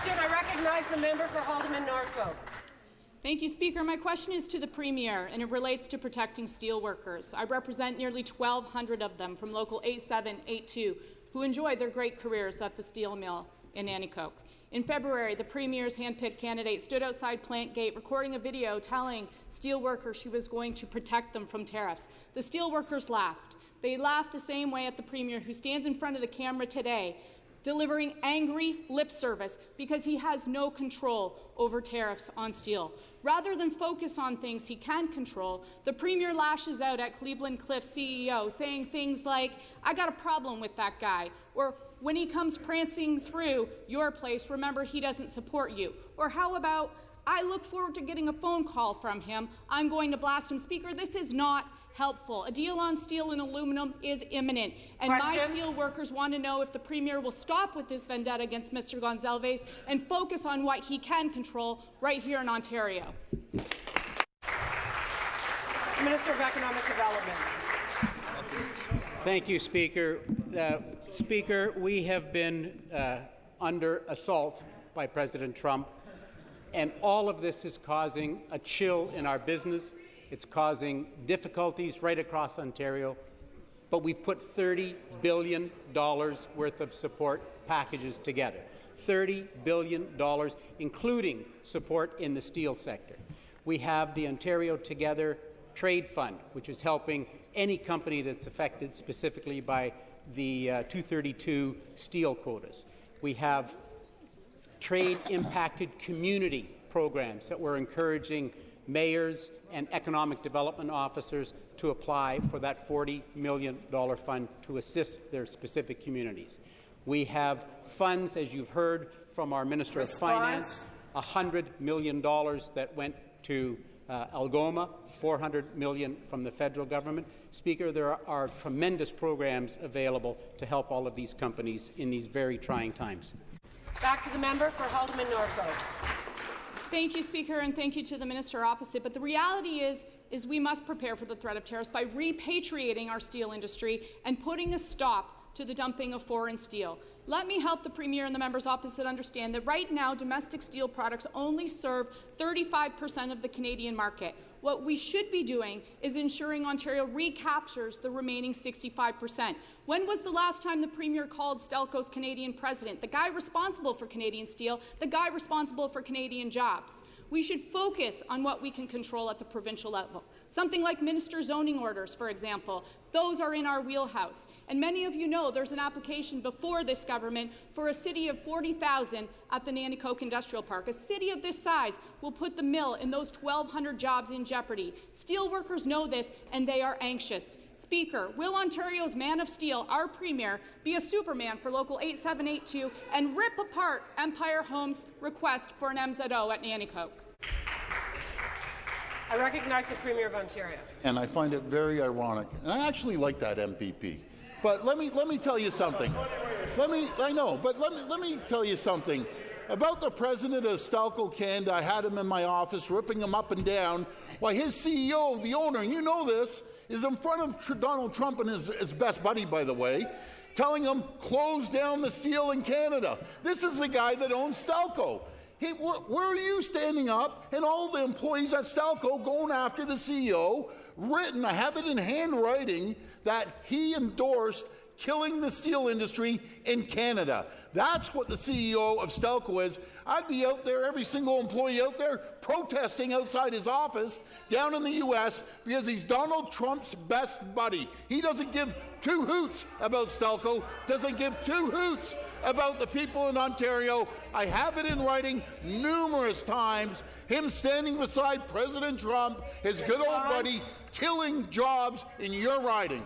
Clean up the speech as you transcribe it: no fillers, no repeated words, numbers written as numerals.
Question. I recognize the member for Haldeman-Norfolk. Thank you, Speaker. My question is to the Premier, and it relates to protecting steelworkers. I represent nearly 1,200 of them from Local 8782 who enjoy their great careers at the steel mill in Nanticoke. In February, the Premier's handpicked candidate stood outside plant gate recording a video telling steelworkers she was going to protect them from tariffs. The steelworkers laughed. They laughed the same way at the Premier, who stands in front of the camera today delivering angry lip service because he has no control over tariffs on steel. Rather than focus on things he can control, the Premier lashes out at Cleveland Cliffs CEO, saying things like, "I got a problem with that guy," or "When he comes prancing through your place, remember he doesn't support you," or how about, "I look forward to getting a phone call from him. I'm going to blast him." Speaker, this is not helpful. A deal on steel and aluminum is imminent, and my steel workers want to know if the Premier will stop with this vendetta against Mr. Gonsalves and focus on what he can control right here in Ontario. Minister of Economic Development. Thank you, Speaker. Speaker, we have been under assault by President Trump, and all of this is causing a chill in our business. It's causing difficulties right across Ontario, but we've put $30 billion worth of support packages together. $30 billion, including support in the steel sector. We have the Ontario Together Trade Fund, which is helping any company that's affected specifically by the 232 steel quotas. We have trade-impacted community programs that we're encouraging mayors and economic development officers to apply for that $40 million fund to assist their specific communities. We have funds, as you've heard from our Minister of Finance, $100 million that went to Algoma, $400 million from the federal government. Speaker, there are tremendous programs available to help all of these companies in these very trying times. Back to the member for Haldeman-Norfolk. Thank you, Speaker, and thank you to the minister opposite. But the reality is we must prepare for the threat of tariffs by repatriating our steel industry and putting a stop to the dumping of foreign steel. Let me help the Premier and the members opposite understand that right now domestic steel products only serve 35% of the Canadian market. What we should be doing is ensuring Ontario recaptures the remaining 65%. When was the last time the Premier called Stelco's Canadian president, the guy responsible for Canadian steel, the guy responsible for Canadian jobs? We should focus on what we can control at the provincial level. Something like minister zoning orders, for example. Those are in our wheelhouse. And many of you know there's an application before this government for a city of 40,000 at the Nanticoke Industrial Park. A city of this size will put the mill and those 1,200 jobs in jeopardy. Steelworkers know this, and they are anxious. Speaker, will Ontario's man of steel, our Premier, be a Superman for Local 8782 and rip apart Empire Homes' request for an MZO at Nanticoke? I recognize the Premier of Ontario. And I find it very ironic. And I actually like that MPP. But let me tell you something. Let me tell you something. About the president of Stelco Canada, I had him in my office ripping him up and down. Why, his CEO, the owner, and you know this, is in front of Donald Trump and his best buddy, by the way, telling him, close down the steel in Canada. This is the guy that owns Stelco. Hey, where are you standing up and all the employees at Stelco going after the CEO? Written, I have it in handwriting, that he endorsed killing the steel industry in Canada. That's what the CEO of Stelco is. I'd be out there, every single employee out there, protesting outside his office down in the U.S. because he's Donald Trump's best buddy. He doesn't give two hoots about Stelco, doesn't give two hoots about the people in Ontario. I have it in writing numerous times, him standing beside President Trump, his good old buddy, killing jobs in your riding.